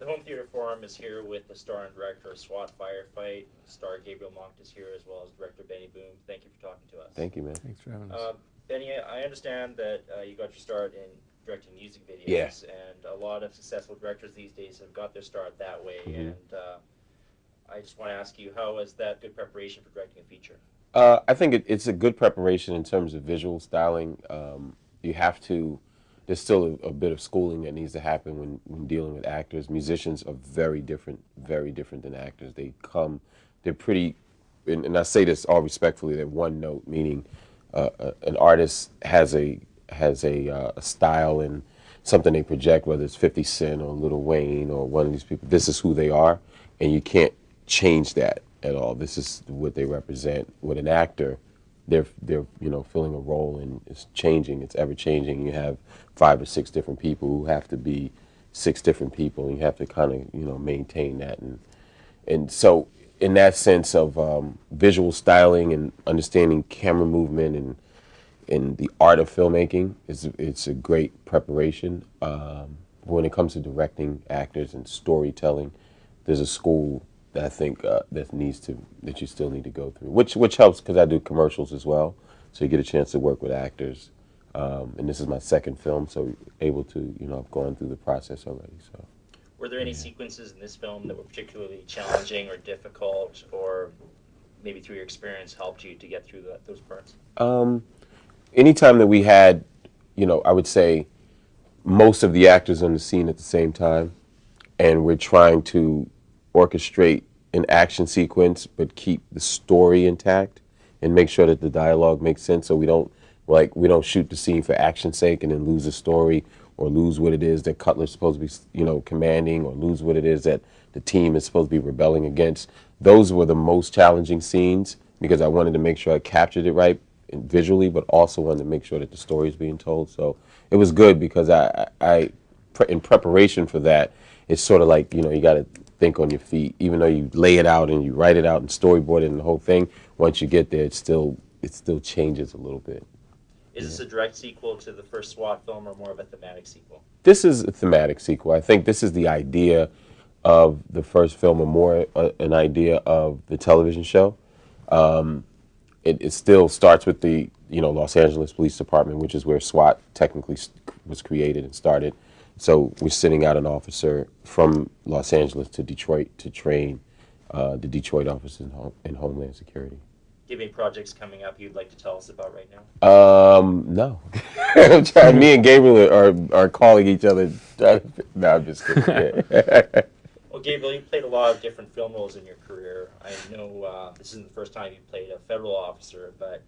The Home Theater Forum is here with the star and director of SWAT Firefight. Star Gabriel Macht is here, as well as director Benny Boom. Thank you for talking to us. Thank you, man. Thanks for having us. Benny, I understand that you got your start in directing music videos, Yeah. and a lot of successful directors these days have got their start that way. Mhm. And I just want to ask you, how was that good preparation for directing a feature? I think it's a good preparation in terms of visual styling. You have to. There's still a bit of schooling that needs to happen when dealing with actors. Musicians are very different than actors. They're pretty, and I say this all respectfully. They're one note, meaning an artist has a style and something they project, whether it's 50 Cent or Lil Wayne or one of these people. This is who they are, and you can't change that at all. This is what they represent. With an actor, they're filling a role, and it's changing. It's ever changing. You have 5 or 6 different people who have to be 6 different people, and you have to kind of maintain that. And so in that sense of visual styling and understanding camera movement and the art of filmmaking, it's a great preparation. When it comes to directing actors and storytelling, there's a school that I think that you still need to go through, which helps because I do commercials as well, so you get a chance to work with actors. And this is my second film, so able to I've gone through the process already. So, Were there any sequences in this film that were particularly challenging or difficult, or maybe through your experience helped you to get through those parts? Anytime that we had, I would say most of the actors on the scene at the same time, and we're trying to orchestrate an action sequence but keep the story intact and make sure that the dialogue makes sense, so we don't shoot the scene for action's sake and then lose the story or lose what it is that Cutler's supposed to be commanding, or lose what it is that the team is supposed to be rebelling against. Those were the most challenging scenes because I wanted to make sure I captured it right visually, but also wanted to make sure that the story is being told. So it was good because I in preparation for that, it's sort of like you got to think on your feet. Even though you lay it out and you write it out and storyboard it and the whole thing, once you get there, it still changes a little bit. Is this a direct sequel to the first SWAT film, or more of a thematic sequel? This is a thematic sequel. I think this is the idea of the first film, or more an idea of the television show. It still starts with the Los Angeles Police Department, which is where SWAT technically was created and started. So we're sending out an officer from Los Angeles to Detroit to train the Detroit officers in Homeland Security. Do you have any projects coming up you'd like to tell us about right now? No. I'm trying. Me and Gabriel are calling each other. No, I'm just kidding. Well, Gabriel, you played a lot of different film roles in your career. I know this isn't the first time you played a federal officer, but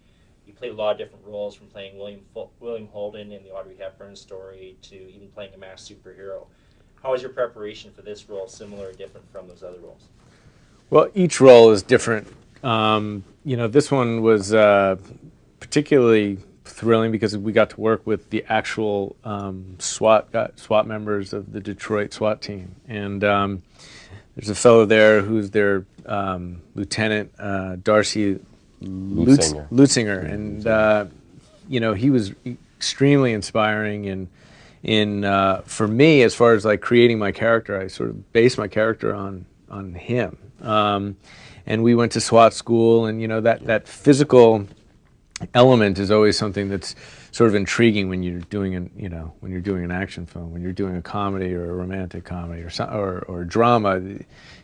you played a lot of different roles, from playing William Holden in the Audrey Hepburn story to even playing a masked superhero. How was your preparation for this role similar or different from those other roles? Well, each role is different. This one was particularly thrilling because we got to work with the actual SWAT members of the Detroit SWAT team. And there's a fellow there who's their Lieutenant Darcy Lutzinger. And he was extremely inspiring. And for me, as far as like creating my character, I sort of based my character on him. And we went to SWAT school, and that physical element is always something that's sort of intriguing when you're doing an action film, when you're doing a comedy or a romantic comedy or drama.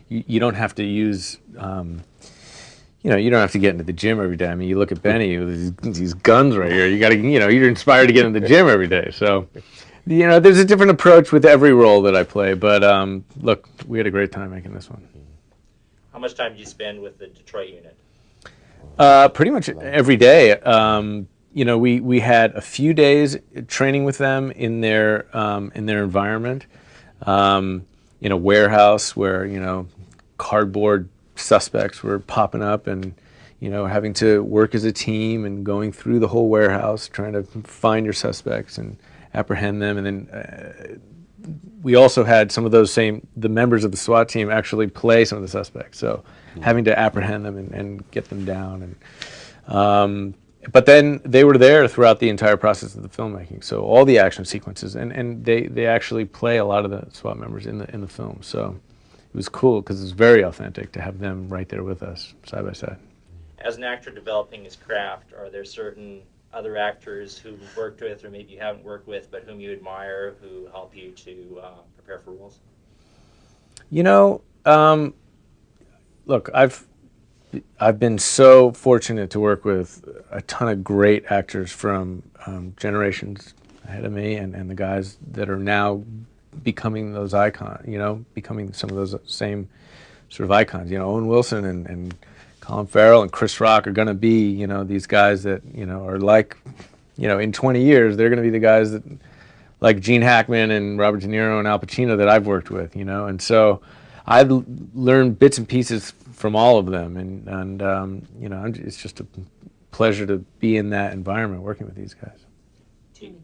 You don't have to use you don't have to get into the gym every day. I mean, you look at Benny with these guns right here. You got to you're inspired to get in the gym every day. So there's a different approach with every role that I play. But look, we had a great time making this one. How much time did you spend with the Detroit unit? Pretty much every day. We had a few days training with them in their environment, in a warehouse where cardboard suspects were popping up, and having to work as a team and going through the whole warehouse trying to find your suspects and apprehend them. And then we also had some of the members of the SWAT team actually play some of the suspects, so having to apprehend them and get them down. And But then they were there throughout the entire process of the filmmaking. So all the action sequences, and they actually play a lot of the SWAT members in the film. So it was cool because it was very authentic to have them right there with us, side by side. As an actor developing his craft, are there certain other actors who you've worked with, or maybe you haven't worked with, but whom you admire, who help you to prepare for roles? You know, look, I've been so fortunate to work with a ton of great actors from generations ahead of me, and the guys that are now becoming those icons, you know, becoming some of those same sort of icons. You know, Owen Wilson and Colin Farrell and Chris Rock are going to be, you know, these guys that, you know, are like, you know, in 20 years, they're going to be the guys that, like Gene Hackman and Robert De Niro and Al Pacino that I've worked with, you know. And so I've learned bits and pieces from all of them. And you know, it's just a pleasure to be in that environment working with these guys. Do you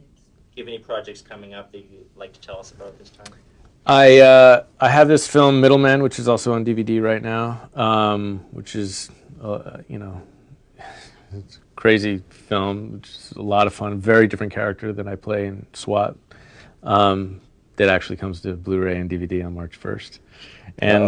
have any projects coming up that you'd like to tell us about this time? I have this film Middleman, which is also on DVD right now, which is you know, it's a crazy film, which is a lot of fun. Very different character than I play in SWAT. That actually comes to Blu-ray and DVD on March 1st, and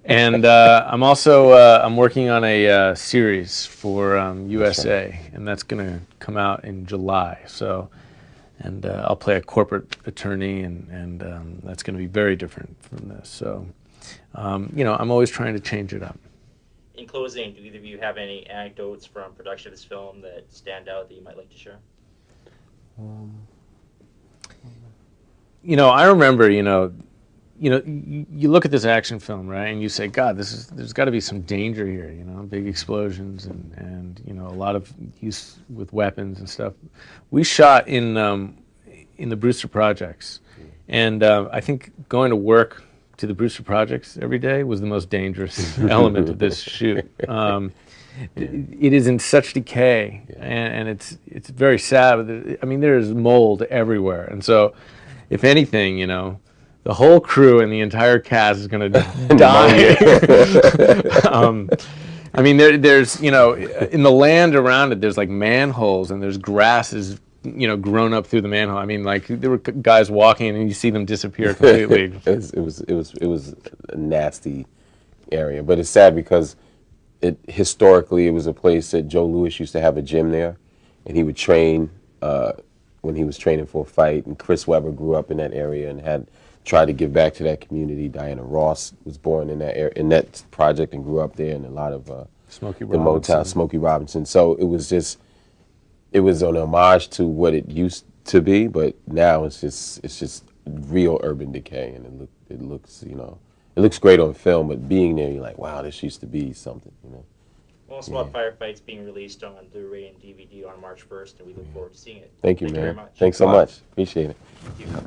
and I'm also I'm working on a series for USA, and that's going to come out in July. So. And I'll play a corporate attorney, and that's going to be very different from this. So, you know, I'm always trying to change it up. In closing, do either of you have any anecdotes from production of this film that stand out that you might like to share? You know, I remember, you you look at this action film, right, and you say, God, there's got to be some danger here, you know, big explosions and you know, a lot of use with weapons and stuff. We shot in the Brewster Projects, and I think going to work to the Brewster Projects every day was the most dangerous element of this shoot. It is in such decay, and it's very sad. I mean, there is mold everywhere, and so, if anything, you know, the whole crew and the entire cast is going to die. I mean, there's, you know, in the land around it, there's like manholes and there's grasses, you know, grown up through the manhole. I mean, like there were guys walking and you see them disappear completely. It was a nasty area, but it's sad because historically it was a place that Joe Louis used to have a gym there, and he would train when he was training for a fight. And Chris Webber grew up in that area and had tried to give back to that community. Diana Ross was born in that area, in that project, and grew up there, and a lot of Smokey the Robinson. Motown, Smokey Robinson. So it was an homage to what it used to be, but now it's just real urban decay, and it looks, you know, it looks great on film, but being there, you're like, wow, this used to be something, you know. Well, SWAT Firefight's being released on Blu-ray and DVD on March 1st, and we look forward to seeing it. Thank you, Thank man. you very much. Thanks so much. Appreciate it. Thank you.